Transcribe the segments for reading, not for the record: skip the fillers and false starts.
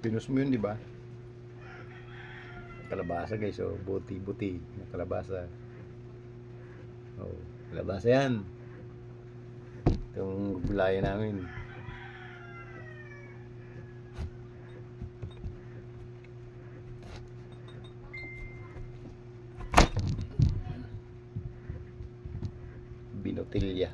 Pinos mo yun, di ba? Kalabasa guys, oh. Buti-buti na kalabasa. Oh, kalabasa yan. Itong gulayan namin. Binotilya.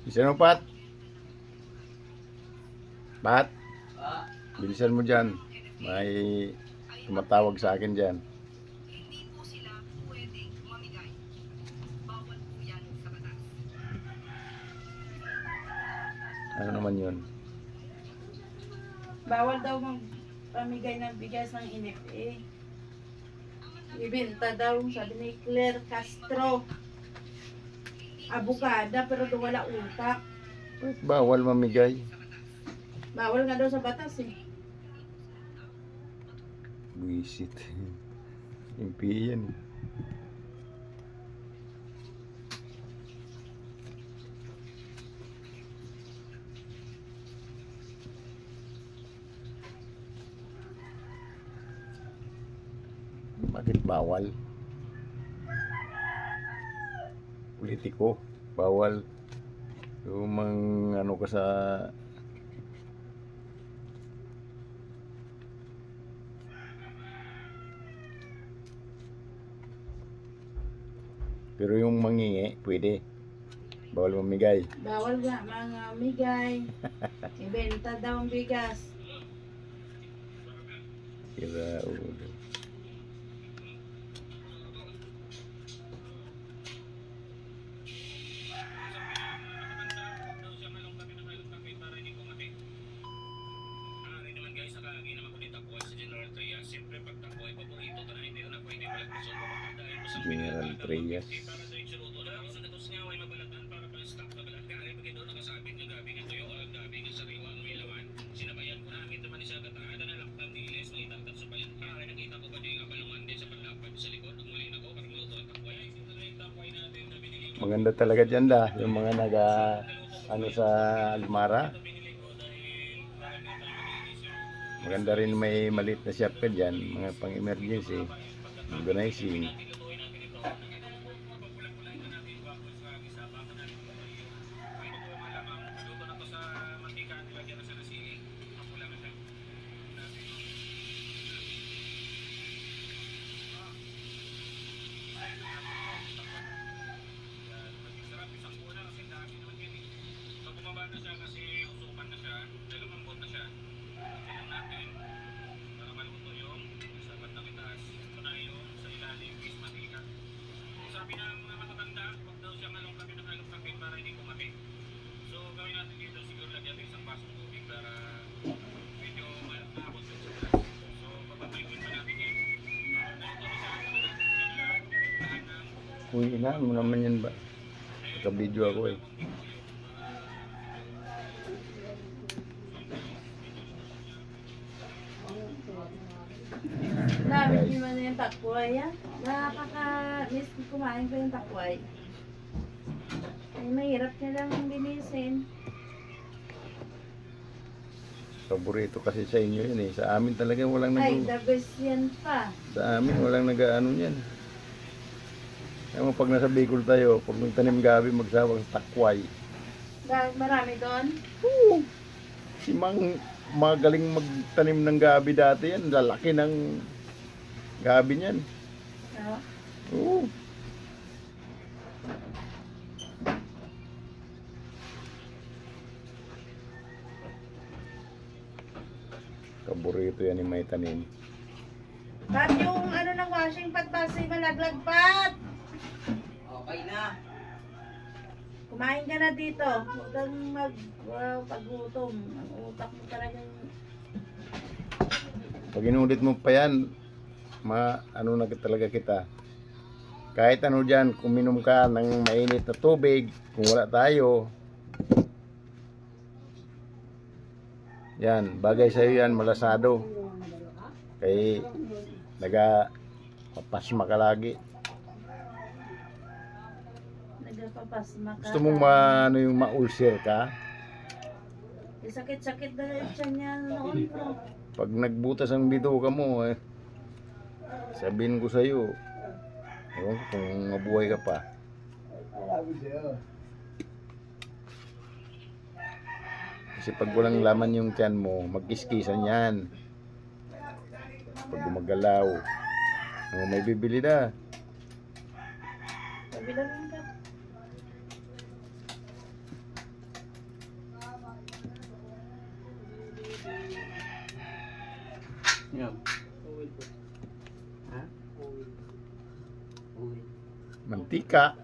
Bilisan mo, Pat. Pat. Bilisan mo dyan. May tumatawag sa akin dyan. Hindi po sila pwedeng mamigay. Bawal po yan sa batas. Ano naman yun? Bawal daw magpamigay ng bigas ng NFA. Ibenta daw, sabi ni Claire Castro. Abukada pero daw wala utak. Bawal mamigay. Bawal nga daw sa batas eh. Buisit. Impiyan. Bakit bawal? Politiko, bawal. Yung ano ka sa pero yung mangingi, pwede. Bawal mamigay. Bawal nga mga migay. Ibenta daw ang bigas. Kira ulo. General Trias. Maganda talaga dyan yung mga ano sa Almara. Maganda rin may maliit na shopper dyan, mga pang emergency, organizing. Uy, ina mo naman yan ba? Naka-video ako eh. Dami naman na yung takway yan. Nakaka-miss kumain ko yung takway. Ay, mahirap nilang linisin. Paborito kasi sa inyo yun eh. Sa amin talaga walang Ay, the best yan pa. Sa amin walang nag-ano yan. Kaya mo pag nasa Bicol tayo, pag magtanim gabi, magsawang takway. Marami doon. Oo. Si magaling magtanim ng gabi dati yan. Lalaki ng gabi niyan. Ah, Oo. Kaborito yan ni may tanim. Pat, yung ano ng washing pad ba si malaglag, Pat? Okay na. Kumain ka na dito. Huwag kang paggutom. Ang utak mo talagang... Pag inulit mo pa yan, ano na talaga kita. Kahit ano dyan, kung minom ka ng mainit na tubig, kung wala tayo, yan, bagay sa'yo yan, malasado. Kaya papasma ka lagi. Nagpapasma ka. Gusto mong ano yung ma-ulcer ka? Sakit-sakit na yung tiyan niya noon, bro. Pag nagbutas ang bituka mo, sabihin ko sa'yo, ewan ko kung mabuhay ka pa. Kasi pag walang laman yung tiyan mo, mag-kiskisan yan. Pag gumagalaw, may bibili na. Pabilangin ka. Yan. Ha? Uwi. Mantika.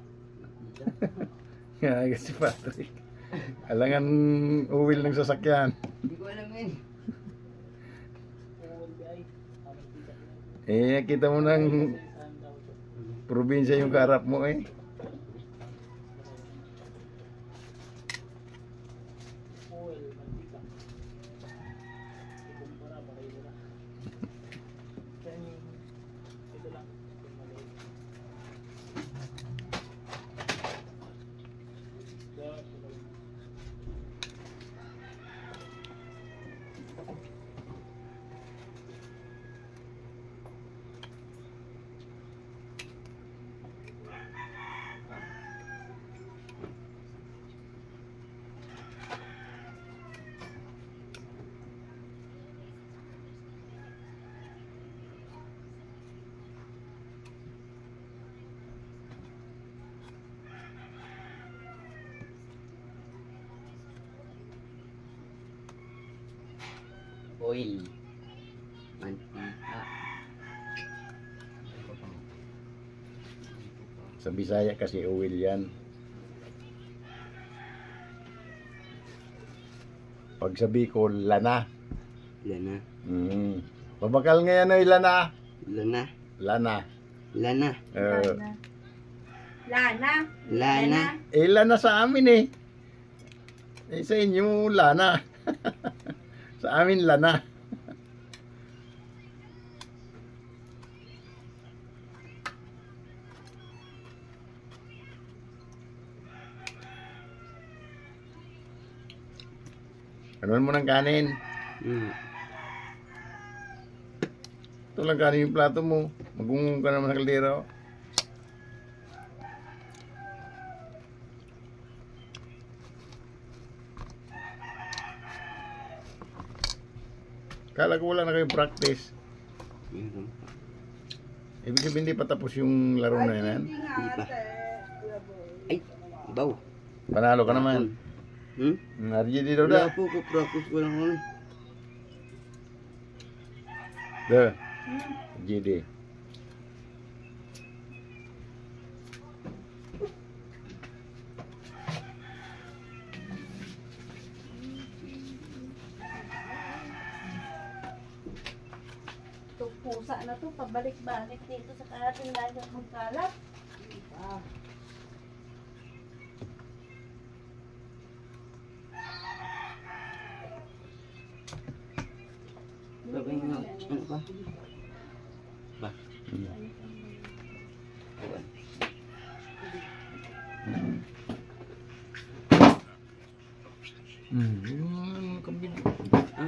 Yan, si Patrick. Alangan uwil ng sasakyan. Hindi ko alam yun. Kita mo ng probinsya yung karap mo eh. Oil. Mantika. Sa Bisaya kasi uwil yan. Pag sa Bicol, lana. Lana. Babakal ngayon ay lana. Lana. Lana. Lana. Lana. Lana. Lana sa amin eh. Sa inyo, lana. Sa amin, lana. Anuan mo ng kanin. Ito lang kanin yung plato mo. Magungong ka naman sa kaldero. Kala ko wala na kayong practice. Ibig sabihin hindi pa tapos yung laro na yan. Hindi pa. Ay, baw. Panalo ka naman. RGD daw da. Wala po ko practice ko lang ulit. Da. RGD. Itong pusa na to, pabalik-balik dito sa ating dagat magkalat. Sabi nga, ano ba? Ba? Awan. Kabili. Ha?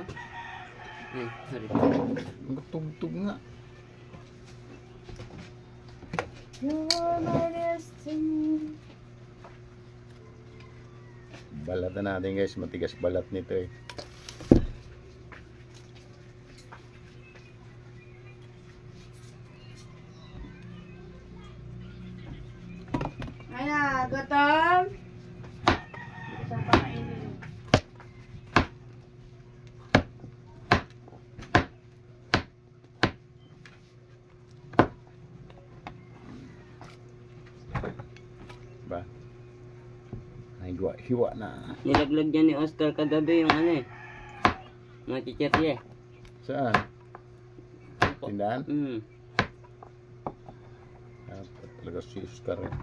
Ay, sorry. Tugtog nga. You are my dear Sin... Balatan natin guys, matigas balat nito eh. Ay na, gutom? Gutom pa kainin. Ba? Ay, hiwa na. Nilaglag niya ni Oscar kagabi yung ano eh. Mga chicherye. Saan? Tindahan? Dapat talaga si Oscar eh.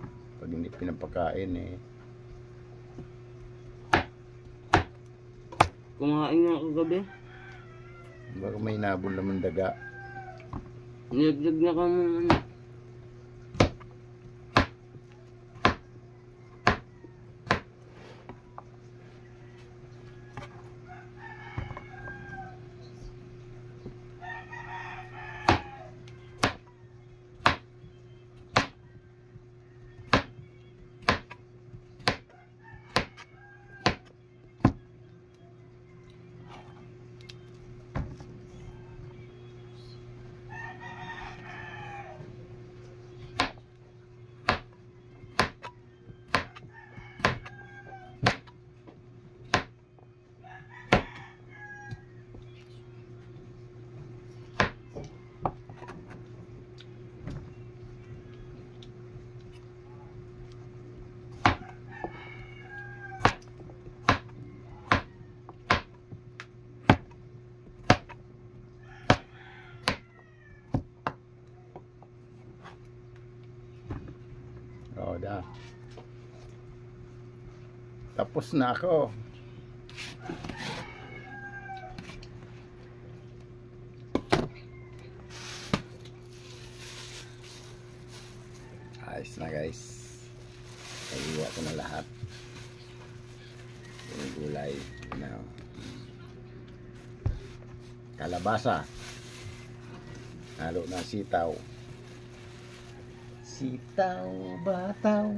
Pag hindi pinapakain eh. Kumain nga kagabi. Baka may nabol naman daga. Nilaglag na kami ano. Oo da. Tapos na ako. Ayos na guys. Naiiwa ko na lahat. Yung gulay. Now, kalabasa. Halo na sitaw. Sitaw, bataw.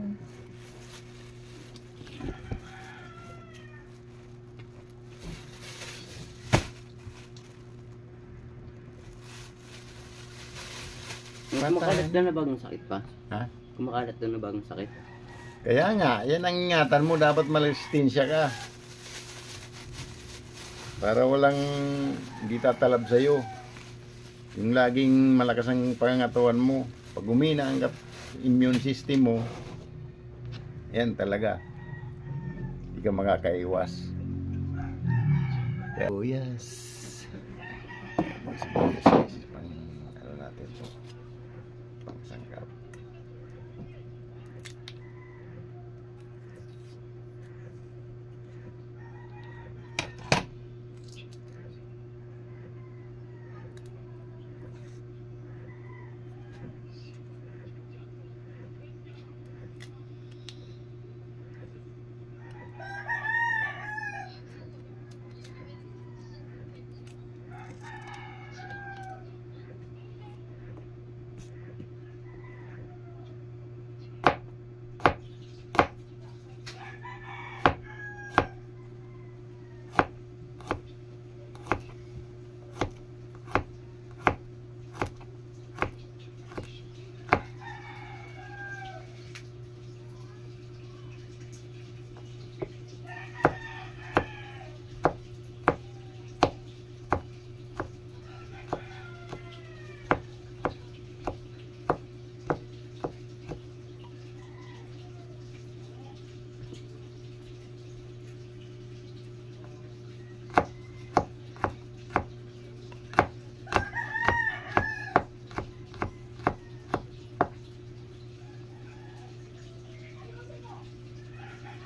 Kumakalat na bagong sakit pa? Ha? Kumakalat na bagong sakit? Kaya nga, yan ang ingatan mo. Dapat malistensya ka. Para walang hindi tatalab sa'yo. Yung laging malakas ang pangangatawan mo. Pag umina ang immune system mo, yan talaga. Hindi ka makakaiwas. Oh yes. Pang ano natin to. Pang sangkap.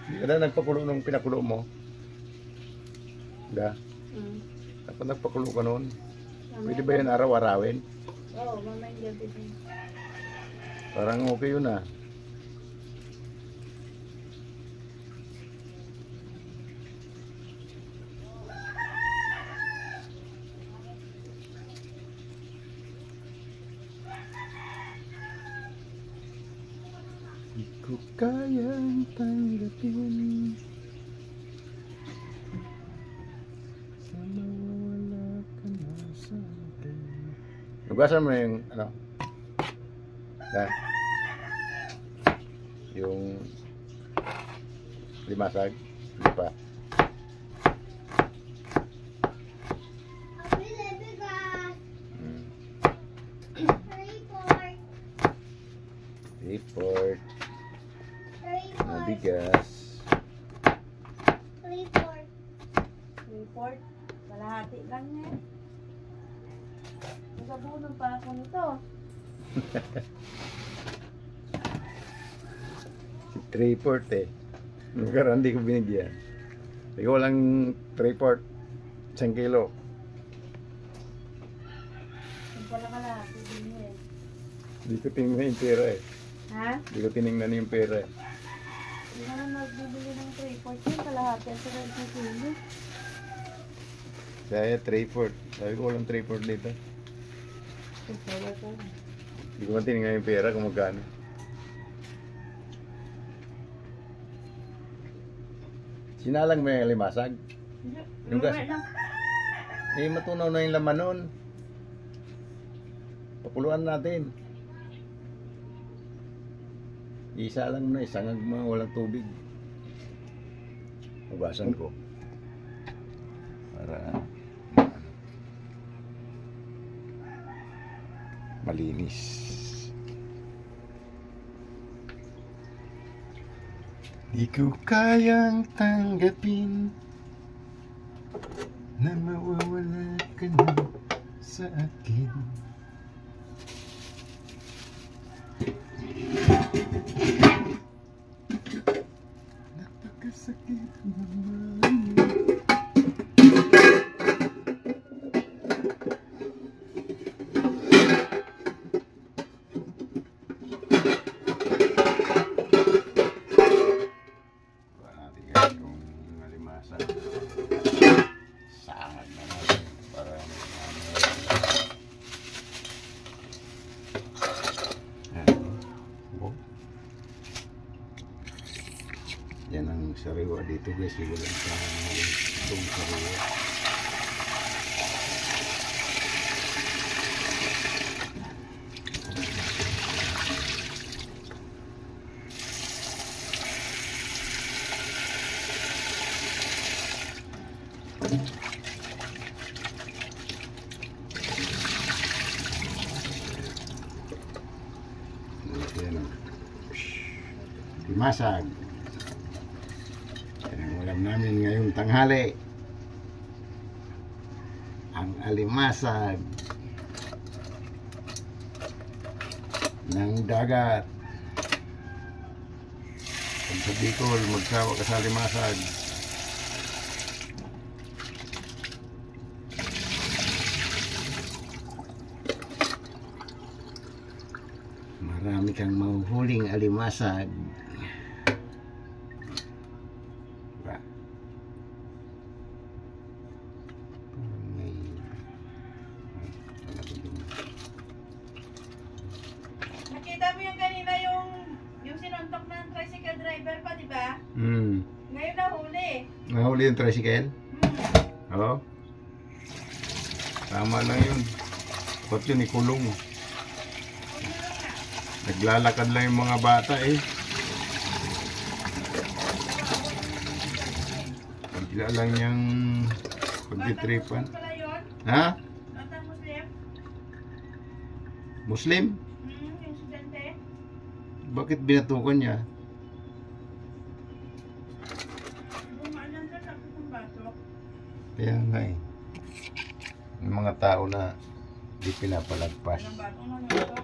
Hindi ka na nagpakulo nung pinakulo mo? Da? Dapat nagpakulo ka noon. Pwede ba yan araw-arawin? Oo, mamayang gabi din. Parang okay yun ah. Iko. ko kayang tanggapin sa mawawala ka na sa akin. Lugasan mo na yung ano? Yan. Yung limasag. Hindi pa. Report. Mabigas. Report. Kalahati lang yan. Nagabunong pa ako nito. Report eh. Nagkaroon hindi ko binigyan. Ikaw lang report. 1 kilo. Yung pala kalahati din yan. Hindi ko tingnan yung pera eh. Ha? Hindi ko tinignan yung pera eh. Hindi ka na nagbibili ng report yun. Kalahati ang sarang kilo. Kaya 3/4. Sabi ko walang 3/4 dito. Wala ko. Hindi ko man tinignan yung pera kung magkano. Sinalang mo yung limasag? Hindi. Yung gas? Wala lang. Eh, matunaw na yung laman nun. Pakuluan natin. Isa lang na, isangag mo, walang tubig. Hugasan ko. Para malinis. Di ko kayang tanggapin na mawawala ka na sa akin. Napakasakit naman. Sangat na natin para yan ang sariwa dito guys, walang itong sariwa. Yan. Limasag. Yan ang ulam namin ngayong tanghali. Ang alimasag ng dagat. Pag sa Bicol, magsawa ka sa alimasag. Marami kang mahuhuling alimasag. Diba? Nakita mo yung kanina yung sinuntok ng tricycle driver pa, di ba? Ngayon nahuli. Nahuli yung tricycle? Oo. Tama lang yun. Ba't yun ikulong? Naglalakad lang yung mga bata eh. Pagkila lang yung pagtitripan. Batang pala yun? Ha? Batang Muslim? Muslim? Yung estudyante? Bakit binatukan niya? Bumaanan ka tapos ng baso. Kaya nga eh. Yung mga tao na di pinapalagpas. Anong baso na nito?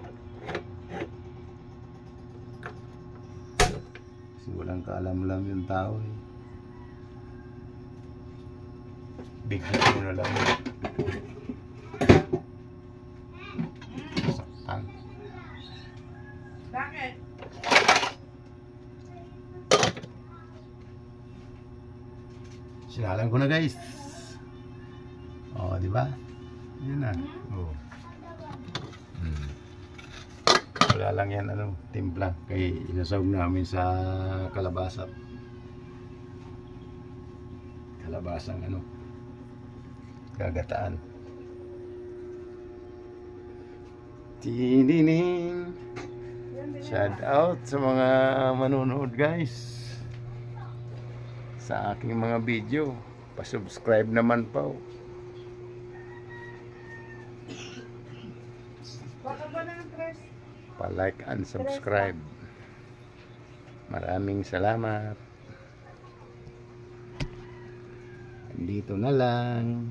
Kasi walang kaalam-alam yung tao eh. Bigla mo na lang. Saktan. Bakit? Sinalan ko na guys. Oh, di ba? Yan na. Oh. Wala lang yan, ano, timpla. Kay inasawag namin sa kalabasa. Kalabasang, ano, gagataan. Tinining. Shout out sa mga manonood, guys. Sa aking mga video. Pa-subscribe naman po. Baka ba ng tres? Pa-like and subscribe. Maraming salamat. Dito na lang.